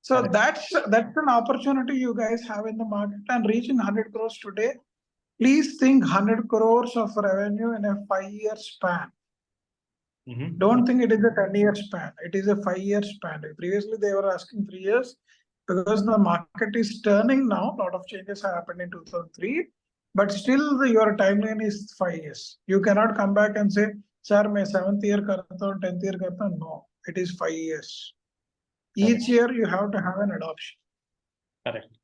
So Correct. that's an opportunity you guys have in the market, and reaching 100 crores today. Please think 100 crores of revenue in a 5-year span. Don't think it is a 10-year span. It is a 5-year span. Previously, they were asking 3 years because the market is turning now. A lot of changes have happened in 2003, but still your timeline is 5 years. You cannot come back and say, "Sir, मैं 7th year करता हूँ, 10th year करता हूँ." No, it is 5 years. Each year you have to have an adoption. Correct.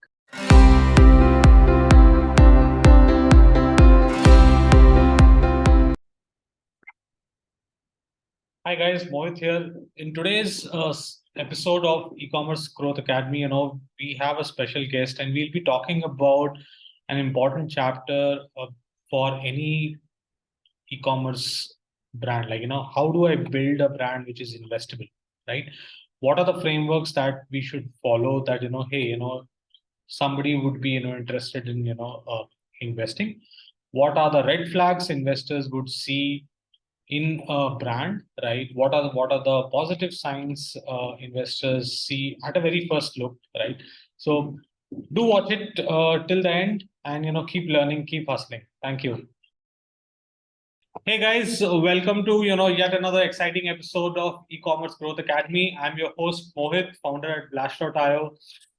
Hi guys, Mohit here. In today's episode of E-commerce Growth Academy, we have a special guest, and we'll be talking about an important chapter for any e-commerce brand. Like, how do I build a brand which is investable, right? What are the frameworks that we should follow that, hey, somebody would be, interested in, investing? What are the red flags investors would see in a brand, right? What are the positive signs investors see at a very first look, right? So do watch it till the end, and keep learning, keep hustling. Thank you. Hey guys, welcome to yet another exciting episode of E-commerce Growth Academy. I'm your host Mohit, founder at Blast.io.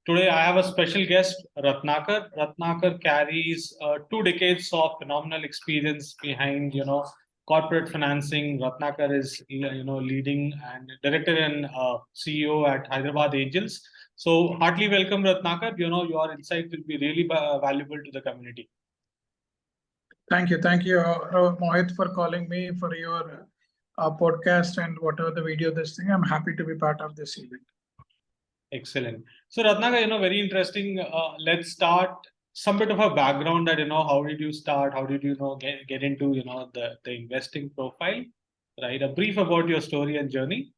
Today I have a special guest, Rathnakar. Rathnakar carries 2 decades of phenomenal experience behind corporate financing. Rathnakar is leading and director and CEO at Hyderabad Angels. So heartily welcome, Rathnakar. Your insight will be really valuable to the community. Thank you, Mohit, for calling me for your podcast and whatever the video this thing. I'm happy to be part of this event. Excellent. So Rathnakar, very interesting. Let's start some bit of a background that, how did you start? How did you get into, the investing profile, right? A brief about your story and journey.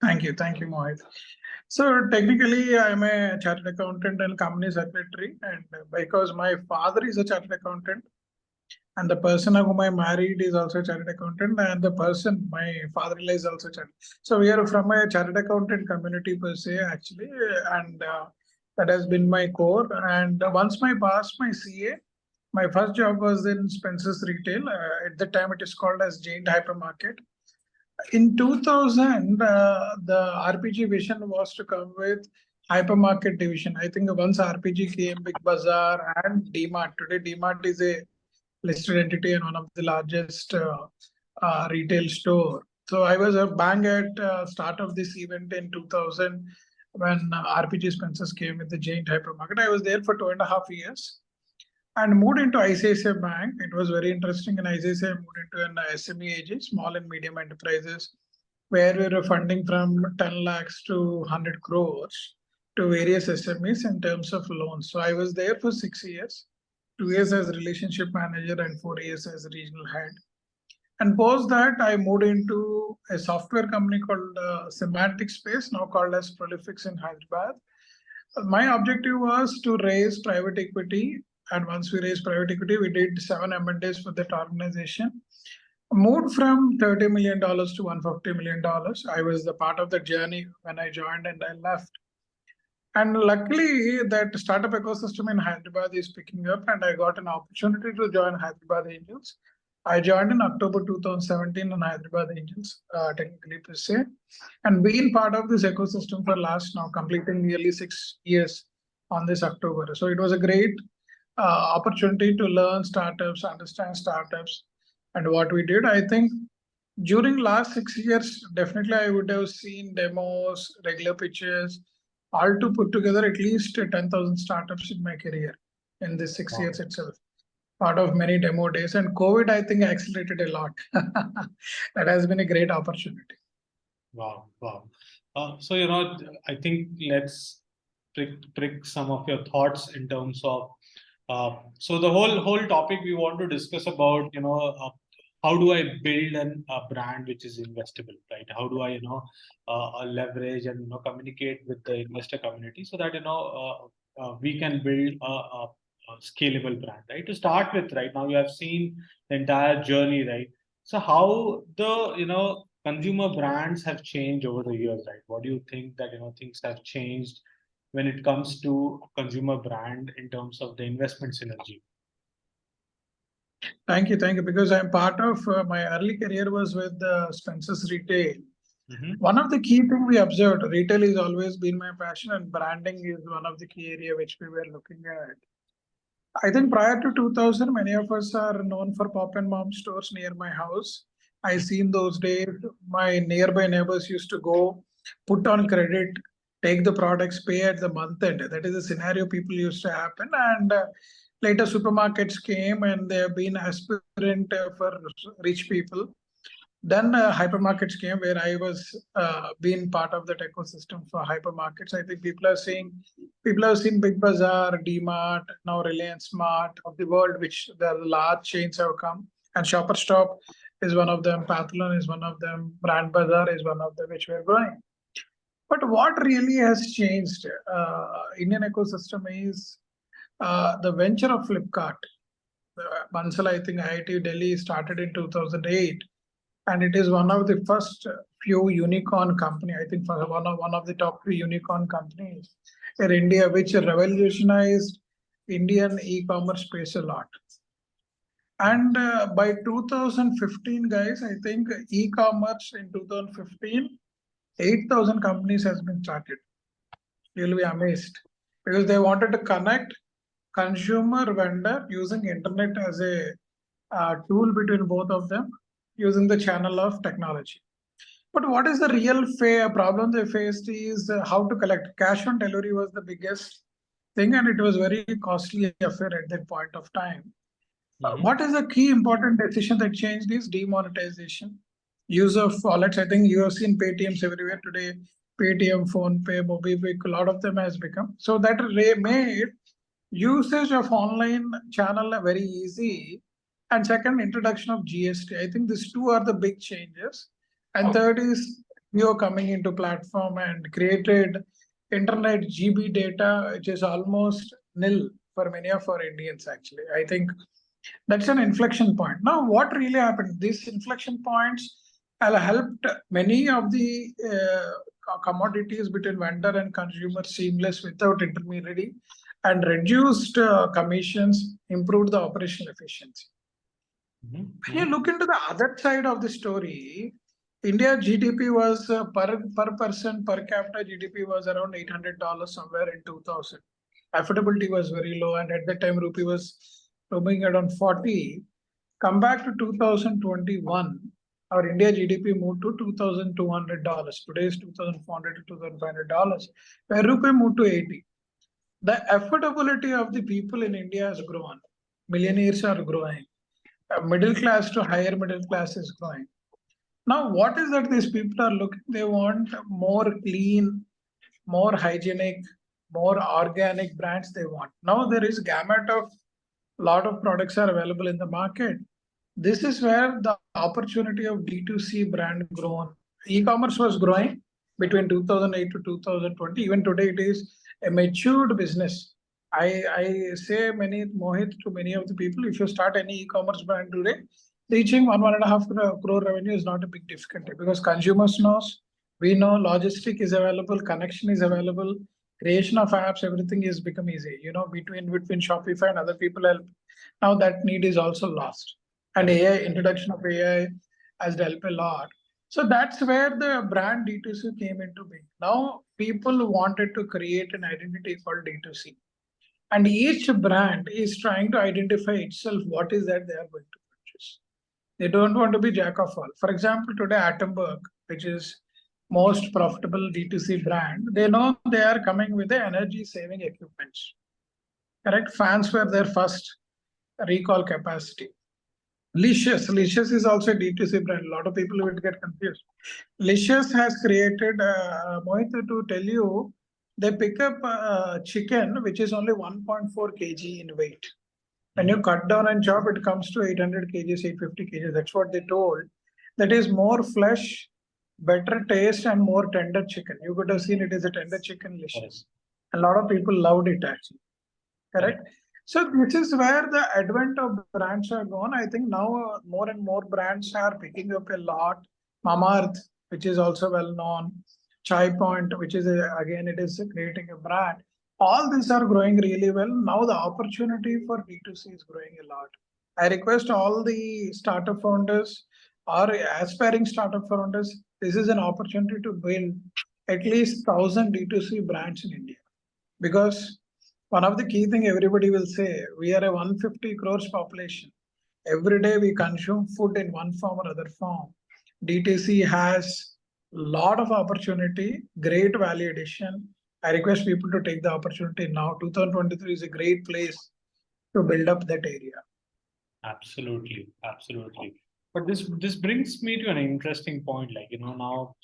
Thank you, Mohit. So technically, I'm a chartered accountant and company secretary, and because my father is a chartered accountant, and the person whom I married is also a chartered accountant, and the person, my father-in-law, is also chartered. So we are from a chartered accountant community per se, actually, and that has been my core. And once I passed my CA, my first job was in Spencer's Retail. At the time, it is called as Giant Hypermarket. In 2000, the RPG vision was to come with hypermarket division. I think once RPG came, Big Bazaar and DMart. Today, DMart is a listed entity and one of the largest retail store. So I was a bang at start of this event in 2000 when RPG Spencer's came with the Giant Hypermarket. I was there for 2.5 years and moved into ICICI Bank. It was very interesting. In ICICI, I moved into an SME AG, small and medium enterprises, where we were funding from 10 lakhs to 100 crores to various SMEs in terms of loans. So I was there for 6 years, 2 years as relationship manager and 4 years as regional head. And post that, I moved into a software company called Semantic Space, now called as Prolifix in Hyderabad. My objective was to raise private equity. And once we raised private equity, we did 7 M&As for that organization. Moved from $30 million to $150 million. I was the part of the journey when I joined and I left. And luckily, that startup ecosystem in Hyderabad is picking up, and I got an opportunity to join Hyderabad Angels. I joined in October 2017 in Hyderabad Angels, technically per se, and been part of this ecosystem for last now completing nearly 6 years on this October. So it was a great opportunity to learn startups, understand startups, and what we did. I think during last 6 years, definitely I would have seen demos, regular pitches, all to put together at least 10,000 startups in my career in this 6 years itself. Part of many demo days, and COVID, I think, accelerated a lot. That has been a great opportunity. Wow. So, I think let's prick some of your thoughts in terms of, so the whole topic we want to discuss about, how do I build a brand which is investable, right? How do I, leverage and communicate with the investor community so that we can build a scalable brand, right? To start with, right now you have seen the entire journey, right? So how the consumer brands have changed over the years, right? What do you think that things have changed when it comes to consumer brand in terms of the investment synergy? Thank you, thank you. Because I'm part of my early career was with Spencer's Retail. One of the key things we observed, retail has always been my passion, and branding is one of the key area which we were looking at. I think prior to 2000, many of us are known for pop and mom stores near my house. I seen those days. My nearby neighbors used to go, put on credit, take the products, pay at the month end. That is the scenario people used to happen. And later supermarkets came, and they have been aspirant for rich people. Then hypermarkets came, where I was being part of that ecosystem for hypermarkets. I think people have seen Big Bazaar, D-Mart, now Reliance Smart of the world, which the large chains have come. And Shopper Stop is one of them, Pathlon is one of them, Brand Bazaar is one of them, which we are growing. But what really has changed Indian ecosystem is the venture of Flipkart. Bansal, I think IIT Delhi started in 2008, and it is one of the first few unicorn company. I think for one of the top 3 unicorn companies in India, which revolutionized Indian e-commerce space a lot. And by 2015, guys, I think e-commerce in 2015, 8,000 companies has been started. You'll be amazed, because they wanted to connect consumer vendor using internet as a tool between both of them, using the channel of technology. But what is the real problem they faced is how to collect. Cash on delivery was the biggest thing, and it was very costly affair at that point of time. What is the key important decision that changed is demonetization. Use of wallets. I think you have seen Paytms everywhere today. Paytm, PhonePe, MobiKwik, a lot of them has become. So that made usage of online channel very easy. And second, introduction of GST. I think these two are the big changes. And third is Jio coming into platform and created internet GB data, which is almost nil for many of our Indians, actually. I think that's an inflection point. Now, what really happened? These inflection points have helped many of the commodities between vendor and consumer seamless without intermediary, and reduced commissions, improved the operational efficiency. When you look into the other side of the story, India GDP was per person per capita GDP was around $800 somewhere in 2000. Affordability was very low, and at that time rupee was roaming around 40. Come back to 2021, our India GDP moved to $2,200. Today is $2,400 to $2,500, where rupee moved to 80. The affordability of the people in India has grown. Millionaires are growing. Middle class to higher middle class is growing. Now, what is that these people are looking? They want more clean, more hygienic, more organic brands they want. Now there is gamut of lot of products are available in the market. This is where the opportunity of D2C brand grown. E-commerce was growing between 2008 to 2020. Even today, it is a matured business. I say Mohit, to many of the people, if you start any e-commerce brand today, reaching 1.5 crore revenue is not a big difficulty, because consumers knows, we know logistic is available, connection is available, creation of apps, everything is become easy. Between Shopify and other people help. Now that need is also lost, and AI, introduction of AI has helped a lot. So that's where the brand D2C came into being. Now people wanted to create an identity called D2C, and each brand is trying to identify itself what is that they are going to purchase. They don't want to be jack of all. For example, today Embark, which is most profitable D2C brand, they know they are coming with the energy saving equipments. Correct? Fans were their first recall capacity. Licious is also a D2C brand. A lot of people will get confused. Licious has created, Mohit, to tell you, they pick up chicken, which is only 1.4 kg in weight. When you cut down and chop, it comes to 800 kgs, 850 kgs. That's what they told. That is more flesh, better taste, and more tender chicken. You could have seen it is a tender chicken Licious. A lot of people loved it, actually. Correct? So this is where the advent of brands are gone. I think now more and more brands are picking up a lot Mamaearth, which is also well known, Chai Point, which is again it is creating a brand. All these are growing really well. Now the opportunity for D2C is growing a lot. I request all the startup founders or aspiring startup founders, this is an opportunity to build at least 1,000 D2C brands in India. Because one of the key thing everybody will say, we are a 150 crores population. Every day we consume food in one form or other form. DTC has a lot of opportunity, great value addition. I request people to take the opportunity now. 2023 is a great place to build up that area. Absolutely, absolutely. But this brings me to an interesting point. Like, now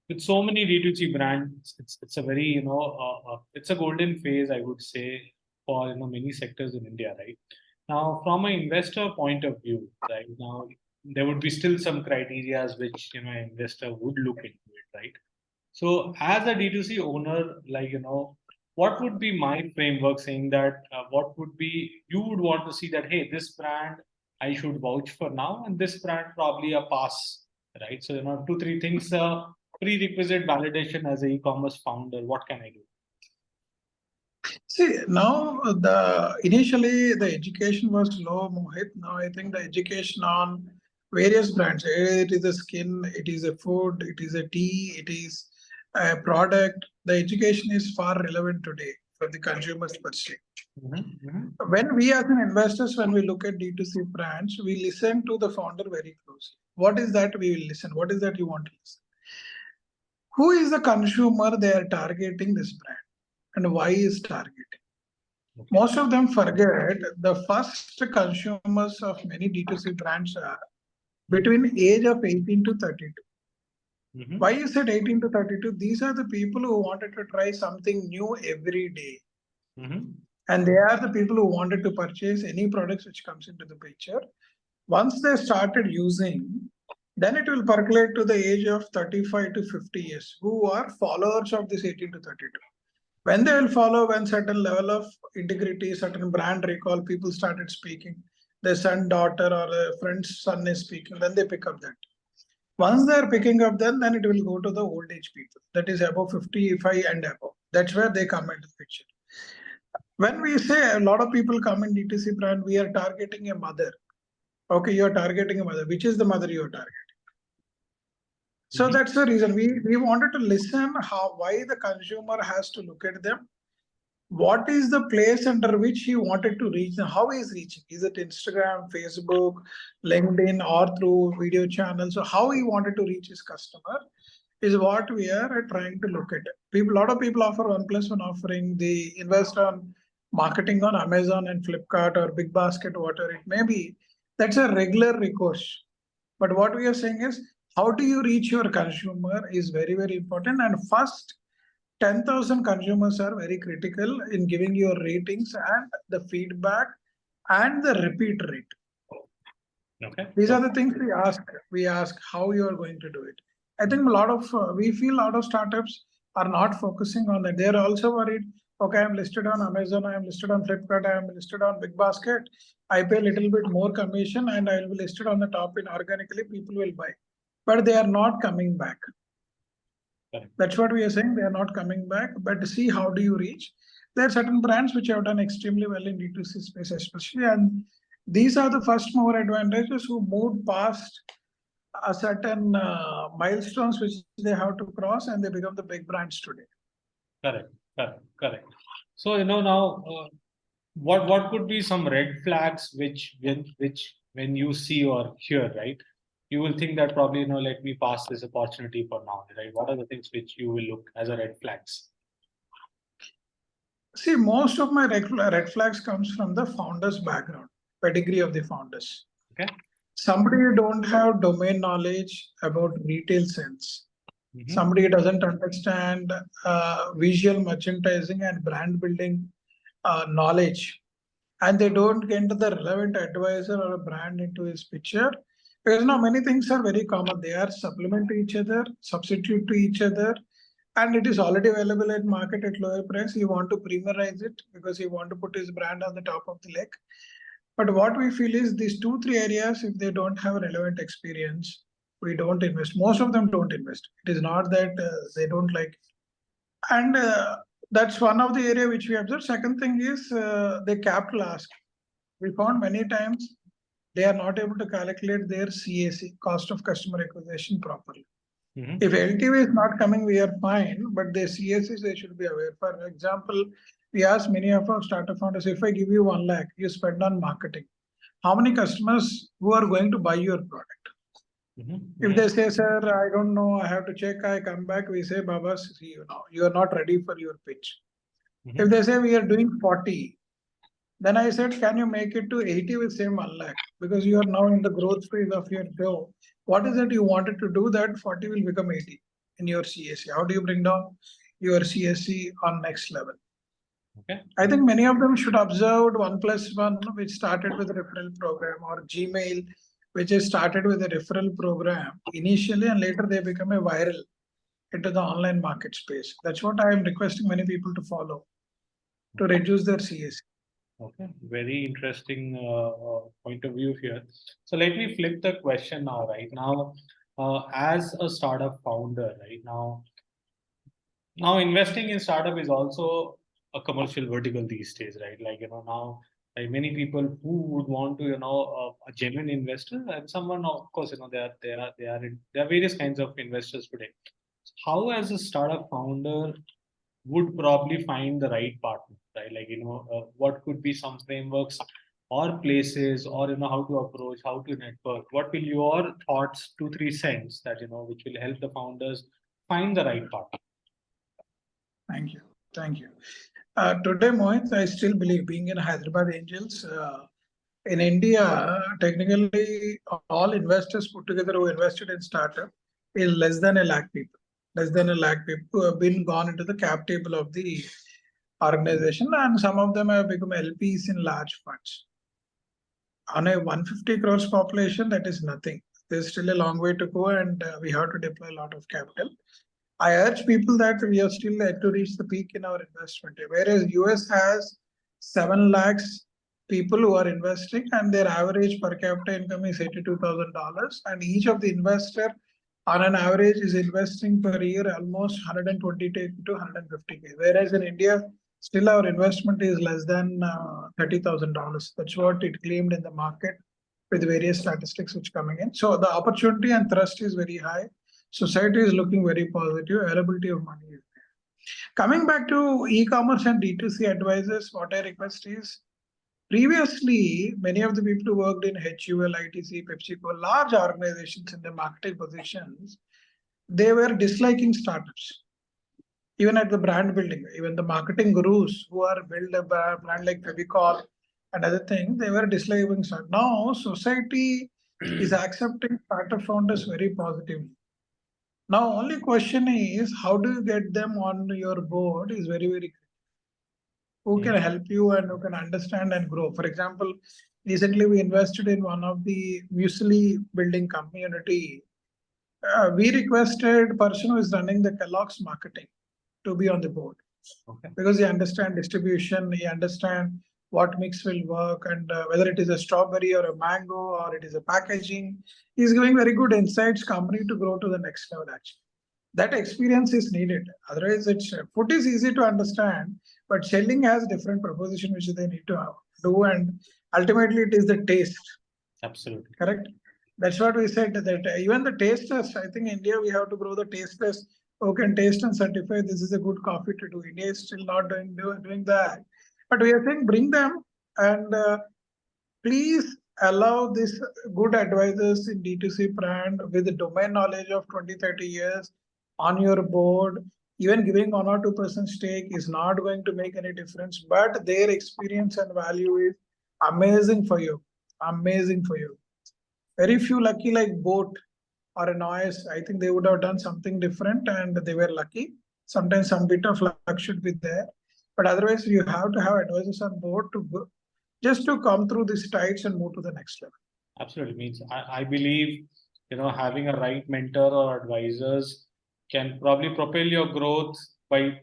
with so many D2C brands, it's a very, it's a golden phase, I would say, for many sectors in India, right? Now, from an investor point of view, right now, there would be still some criterias which an investor would look into it, right? So, as a D2C owner, like what would be my framework saying that what would be you would want to see that, hey, this brand I should vouch for now, and this brand probably a pass, right? So, two, three things, prerequisite validation as an e-commerce founder. What can I do? See, now the initially the education was low, Mohit. Now I think the education on various brands, it is a skin, it is a food, it is a tea, it is a product. The education is far relevant today for the consumers per se. When we as an investors, when we look at D2C brands, we listen to the founder very closely. What is that we will listen? What is that you want to listen? Who is the consumer they are targeting this brand? And why is targeting? Most of them forget the first consumers of many D2C brands are between age of 18 to 32. Why is it 18 to 32? These are the people who wanted to try something new every day. And they are the people who wanted to purchase any products which comes into the picture. Once they started using, then it will percolate to the age of 35 to 50 years, who are followers of this 18 to 32. When they will follow, when certain level of integrity, certain brand recall, people started speaking, their son, daughter, or a friend's son is speaking, then they pick up that. Once they are picking up, then it will go to the old age people, that is above 55 and above. That's where they come into the picture. When we say a lot of people come in DTC brand, we are targeting a mother. Okay, you are targeting a mother. Which is the mother you are targeting? So that's the reason we wanted to listen why the consumer has to look at them. What is the place under which he wanted to reach them? How he is reaching? Is it Instagram, Facebook, LinkedIn, or through video channels? So how he wanted to reach his customer is what we are trying to look at. A lot of people offer 1+1 offering. They invest on marketing on Amazon and Flipkart or Big Basket, whatever it may be. That's a regular recourse. But what we are saying is, how do you reach your consumer is very, very important. And first, 10,000 consumers are very critical in giving your ratings and the feedback and the repeat rate. Okay. These are the things we ask. We ask how you are going to do it. I think we feel a lot of startups are not focusing on that. They're also worried. Okay, I'm listed on Amazon, I'm listed on Flipkart, I'm listed on Big Basket. I pay a little bit more commission and I will be listed on the top in organically, people will buy. But they are not coming back. Correct. That's what we are saying. They are not coming back. But see, how do you reach? There are certain brands which have done extremely well in D2C space, especially. And these are the first mover advantages who moved past a certain milestones which they have to cross and they become the big brands today. Correct. So, now what could be some red flags which when you see or hear, right? You will think that probably, let me pass this opportunity for now, right? What are the things which you will look as a red flags? See, most of my red flags comes from the founder's background, pedigree of the founders. Okay. Somebody who don't have domain knowledge about retail sense. Somebody doesn't understand visual merchandising and brand building knowledge. And they don't get the relevant advisor or a brand into his picture. Because now many things are very common. They are supplement to each other, substitute to each other, and it is already available at market at lower price. You want to premiumize it because you want to put his brand on the top of the lake. But what we feel is these 2-3 areas, if they don't have relevant experience, we don't invest. Most of them don't invest. It is not that they don't like it. And that's one of the area which we observe. Second thing is they capital ask. We found many times they are not able to calculate their CAC, cost of customer acquisition, properly. If LTV is not coming, we are fine, but their CACs they should be aware. For example, we ask many of our startup founders, if I give you 1 lakh, you spend on marketing, how many customers who are going to buy your product? If they say, sir, I don't know, I have to check, I come back, we say, Baba, see, you are not ready for your pitch. If they say we are doing 40, then I said, can you make it to 80 with same 1 lakh? Because you are now in the growth phase of your show. What is it you wanted to do that 40 will become 80 in your CSC? How do you bring down your CSC on next level? Okay. I think many of them should observe 1+1, which started with a referral program, or Gmail, which is started with a referral program initially, and later they become a viral into the online market space. That's what I am requesting many people to follow to reduce their CSC. Okay, very interesting point of view here. So let me flip the question now. Right now, as a startup founder, right now investing in startup is also a commercial vertical these days, right? Like now, like many people who would want to a genuine investor, and someone, of course, there are various kinds of investors today. How, as a startup founder, would probably find the right partner, right? Like what could be some frameworks or places, or how to approach, how to network? What will your thoughts, 2-3 cents that which will help the founders find the right partner? Thank you. Thank you. Today, Mohit, I still believe, being in Hyderabad Angels, in India, technically, all investors put together who invested in startup is less than 1 lakh people. Less than 1 lakh people who have been gone into the cap table of the organization, and some of them have become LPs in large funds. On a 150 crores population, that is nothing. There's still a long way to go, and we have to deploy a lot of capital. I urge people that we are still yet to reach the peak in our investment. Whereas US has 7 lakhs people who are investing, and their average per capita income is $82,000. And each of the investor on an average is investing per year almost 120 to 150K. Whereas in India, still our investment is less than $30,000. That's what it claimed in the market with various statistics which coming in. So the opportunity and thrust is very high. Society is looking very positive. Availability of money is there. Coming back to e-commerce and D2C advisors, what I request is, previously, many of the people who worked in HUL, ITC, PepsiCo, large organizations in the marketing positions, they were disliking startups. Even at the brand building, even the marketing gurus who are build a brand like Fevicol and other things, they were disliking startups. Now, society is accepting startup founders very positively. Now, only question is, how do you get them on your board is very, very critical. Who can help you and who can understand and grow. For example, recently we invested in one of the muesli building community. We requested person who is running the Kellogg's marketing to be on the board. Okay. Because he understand distribution, he understand what mix will work, and whether it is a strawberry or a mango or it is a packaging. He's giving very good insights company to grow to the next level actually. That experience is needed. Otherwise, food is easy to understand, but selling has different proposition which they need to do, and ultimately it is the taste. Absolutely. Correct? That's what we said, that even the tasters, I think India, we have to grow the tasters who can taste and certify this is a good coffee to do. India is still not doing that. But we are saying bring them, and please allow these good advisors in D2C brand with the domain knowledge of 20-30 years on your board. Even giving 1 or 2% stake is not going to make any difference, but their experience and value is amazing for you. Amazing for you. Very few lucky like Boat or a Noise. I think they would have done something different and they were lucky. Sometimes some bit of luck should be there. But otherwise, you have to have advisors on board to go, just to come through these tides and move to the next level. Absolutely. Means I believe, having a right mentor or advisors can probably propel your growth by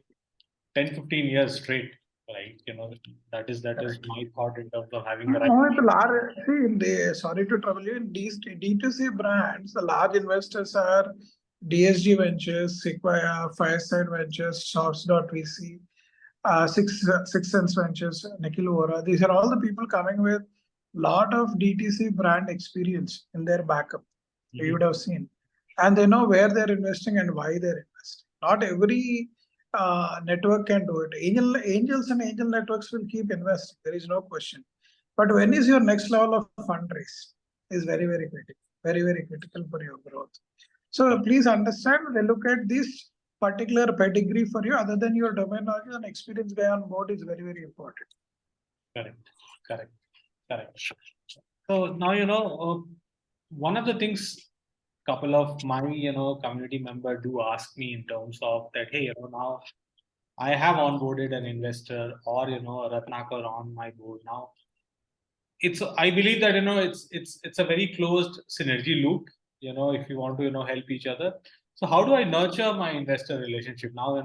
10-15 years straight. right? That is Correct. my thought in terms of having the right. Mohit, see, sorry to trouble you, in these D2C brands, the large investors are DSG Ventures, Sequoia, Fireside Ventures, Source.vc, Six Sense Ventures, Nikhil Vora. These are all the people coming with lot of DTC brand experience in their backup. You would have seen, and they know where they're investing and why they're investing. Not every network can do it. Angels and angel networks will keep investing. There is no question. But when is your next level of fundraise is very, very critical, very, very critical for your growth. So please understand, they look at this particular pedigree for you, other than your domain knowledge and experience guy on board is very, very important. Correct. So now, one of the things couple of my, community member do ask me in terms of that, hey, now I have onboarded an investor or, a Rathnakar on my board now. I believe that, it's a very closed synergy loop, if you want to, help each other. So how do I nurture my investor relationship? Now,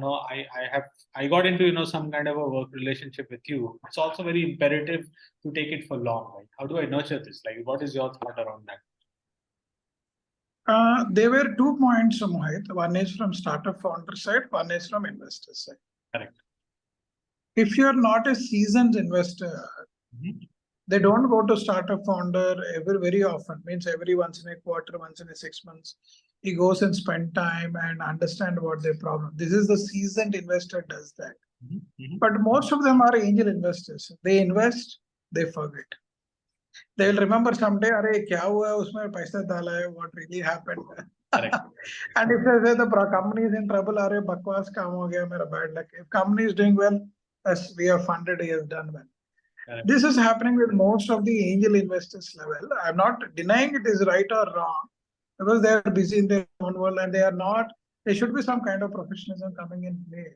I got into, some kind of a work relationship with you. It's also very imperative to take it for long, right? How do I nurture this? Like, what is your thought around that? There were 2 points, Mohit. One is from startup founder side, one is from investor side. Correct. If you're not a seasoned investor, they don't go to startup founder very often, means every once in a quarter, once in a 6 months. He goes and spend time and understand what their problem. This is the seasoned investor does that. But most of them are angel investors. They invest, they forget. They will remember someday, "Arey, kya hua hai, usme paisa dala hai, what really happened?" And if they say the company is in trouble, "Arey, bakwas kaam ho gaya, mera bad luck." If company is doing well, as we have funded, he has done well. This is happening with most of the angel investors level. I'm not denying it is right or wrong, because they are busy in their own world and they are not. There should be some kind of professionalism coming in play.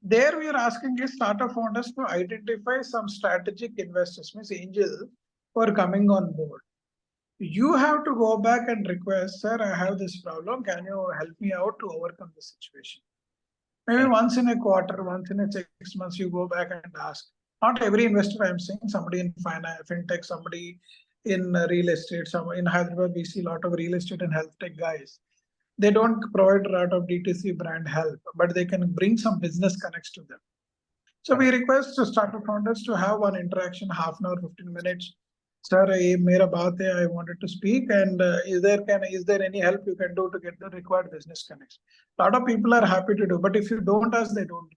There we are asking the startup founders to identify some strategic investors, means angel, who are coming on board. You have to go back and request, "Sir, I have this problem. Can you help me out to overcome the situation?" Maybe once in a quarter, once in a 6 months, you go back and ask. Not every investor I'm saying, somebody in finance, fintech, somebody in real estate, some in Hyderabad, we see a lot of real estate and health tech guys. They don't provide a lot of DTC brand help, but they can bring some business connects to them. So we request the startup founders to have one interaction, half an hour, 15 minutes. "Sir, mera baat hai, I wanted to speak, and is there any help you can do to get the required business connects?" A lot of people are happy to do, but if you don't ask, they don't.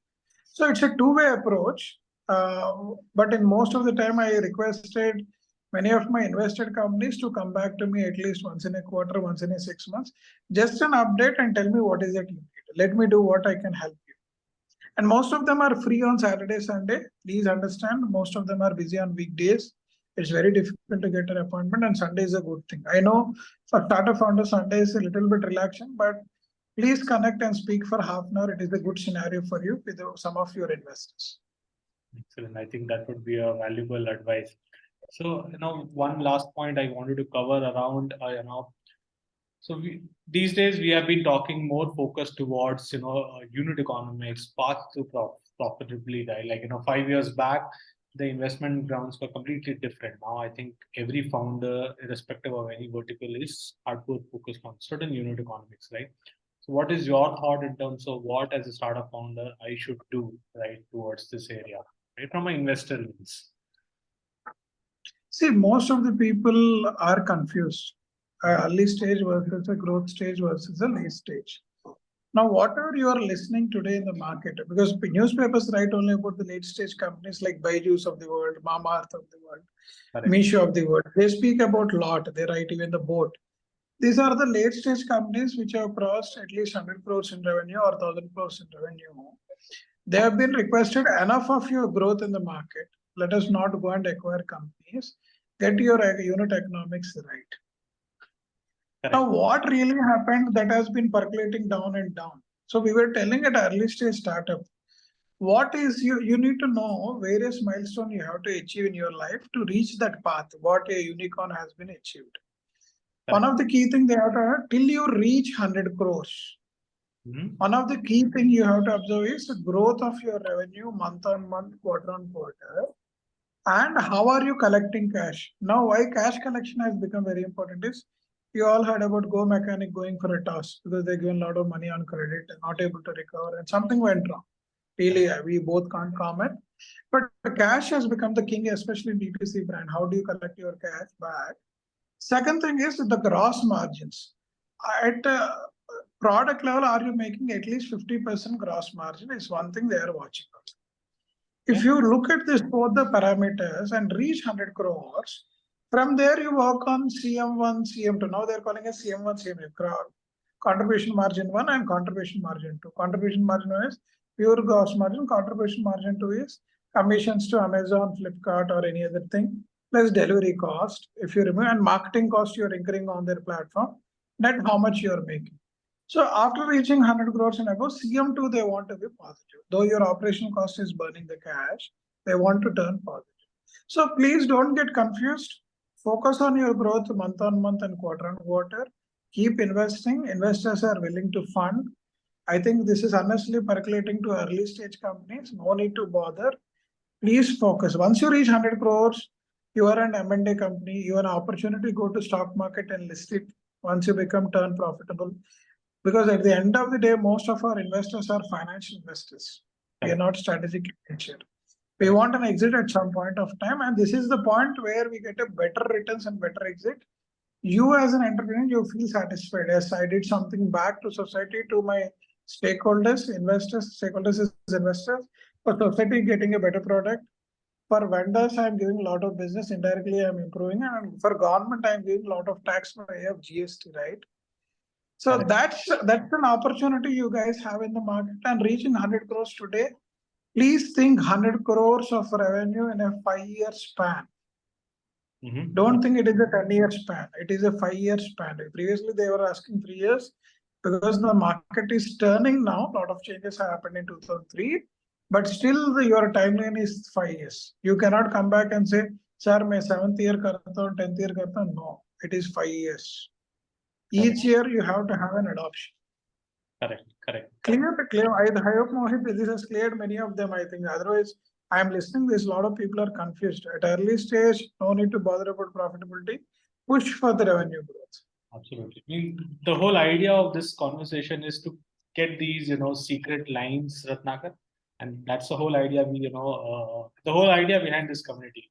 So it's a two-way approach. But in most of the time, I requested many of my invested companies to come back to me at least once in a quarter, once in a 6 months, just an update and tell me what is it you need. Let me do what I can help you. And most of them are free on Saturday, Sunday. Please understand, most of them are busy on weekdays. It's very difficult to get an appointment, and Sunday is a good thing. I know for startup founder, Sunday is a little bit relaxing, but please connect and speak for half an hour. It is a good scenario for you with some of your investors. Excellent. I think that would be a valuable advice. So, one last point I wanted to cover around, so these days we have been talking more focused towards, unit economics, path to profitably, right? Like, 5 years back, the investment grounds were completely different. Now, I think every founder, irrespective of any vertical, is hardcore focused on certain unit economics, right? So what is your thought in terms of what, as a startup founder, I should do, right, towards this area, right, from an investor lens? See, most of the people are confused. Early stage versus a growth stage versus a late stage. Now, whatever you are listening today in the market, because newspapers write only about the late stage companies like Byju's of the world, Mamaearth of the world, Meesho of the world. They speak about lot. They write even the boat. These are the late stage companies which have crossed at least 100 crores in revenue or 1,000 crores in revenue. They have been requested enough of your growth in the market. Let us not go and acquire companies. Get your unit economics right. Correct. Now, what really happened that has been percolating down and down. So we were telling at early stage startup, what is you need to know various milestones you have to achieve in your life to reach that path, what a unicorn has been achieved. Correct. One of the key things they have to have, till you reach 100 crores, One of the key thing you have to observe is the growth of your revenue month on month, quarter on quarter, and how are you collecting cash. Now, why cash collection has become very important is you all heard about Go Mechanic going for a toss because they given a lot of money on credit and not able to recover, and something went wrong. Really, we both can't comment. But cash has become the king, especially in D2C brand. How do you collect your cash back? Second thing is the gross margins. At product level, are you making at least 50% gross margin is one thing they are watching. If you look at this both the parameters and reach 100 crores, from there you work on CM1, CM2. Now they're calling it CM1, CM2. Contribution margin 1 and contribution margin 2. Contribution margin 1 is pure gross margin. Contribution margin 2 is commissions to Amazon, Flipkart, or any other thing, plus delivery cost. If you remove and marketing cost you're incurring on their platform, net how much you're making. So after reaching 100 crores and above, CM2, they want to be positive. Though your operational cost is burning the cash, they want to turn positive. So please don't get confused. Focus on your growth month on month and quarter on quarter. Keep investing. Investors are willing to fund. I think this is honestly percolating to early stage companies. No need to bother. Please focus. Once you reach 100 crores, you are an M&A company. You have an opportunity to go to stock market and list it once you become turn profitable. Because at the end of the day, most of our investors are financial investors. We are not strategic in nature. We want an exit at some point of time, and this is the point where we get a better returns and better exit. You as an entrepreneur, you feel satisfied. Yes, I did something back to society, to my stakeholders, investors. Stakeholders is investors. For society, getting a better product. For vendors, I am giving a lot of business. Indirectly, I am improving. And for government, I am giving a lot of tax by way of GST, right? So that's an opportunity you guys have in the market, and reaching 100 crores today. Please think 100 crores of revenue in a 5-year span. Don't think it is a 10-year span. It is a 5-year span. Previously, they were asking 3 years because the market is turning now. A lot of changes have happened in 2003, but still your timeline is 5 years. You cannot come back and say, "Sir, मैं 7th year करता हूँ, 10th year करता हूँ." No, it is 5 years. Each year you have to have an adoption. Correct. Clear. I hope Mohit, this has cleared many of them, I think. Otherwise, I am listening. There's a lot of people are confused. At early stage, no need to bother about profitability. Push for the revenue growth. Absolutely. I mean, the whole idea of this conversation is to get these, secret lines, Rathnakar, and that's the whole idea. The whole idea behind this community.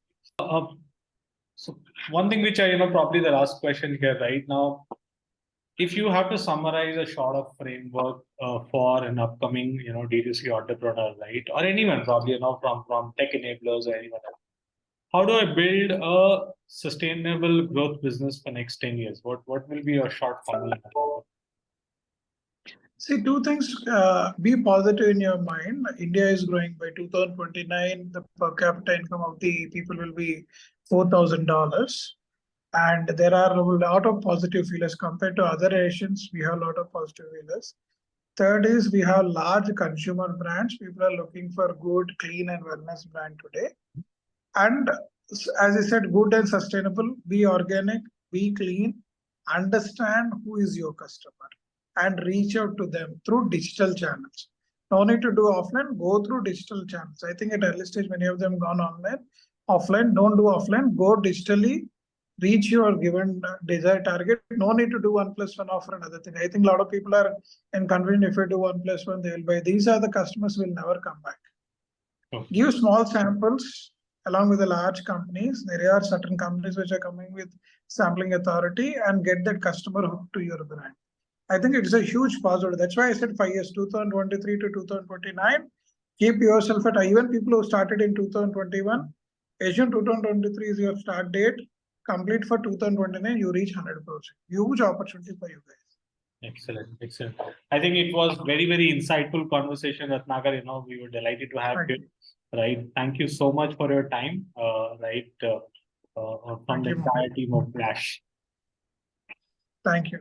So one thing which I, probably the last question here right now, if you have to summarize a sort of framework for an upcoming, D2C entrepreneur, right, or anyone probably, from tech enablers or anyone else, how do I build a sustainable growth business for next 10 years? What will be your short formula? See, two things. Be positive in your mind. India is growing by 2029. The per capita income of the people will be $4,000. And there are a lot of positive feelers compared to other nations. We have a lot of positive feelers. Third is we have large consumer brands. People are looking for good, clean, and wellness brand today. And as I said, good and sustainable. Be organic, be clean, understand who is your customer, and reach out to them through digital channels. No need to do offline. Go through digital channels. I think at early stage, many of them gone online. Offline, don't do offline. Go digitally. Reach your given desired target. No need to do 1+1 offer another thing. I think a lot of people are in confusion. If you do 1+1, they will buy. These are the customers who will never come back. Okay. Give small samples along with the large companies. There are certain companies which are coming with sampling authority and get that customer hooked to your brand. I think it's a huge positive. That's why I said 5 years, 2023 to 2029. Keep yourself at even people who started in 2021. Asian 2023 is your start date. Complete for 2029, you reach 100%. Huge opportunity for you guys. Excellent. I think it was very, very insightful conversation, Rathnakar. We were delighted to have you. Right. Thank you so much for your time. From the entire team of Flash. Thank you.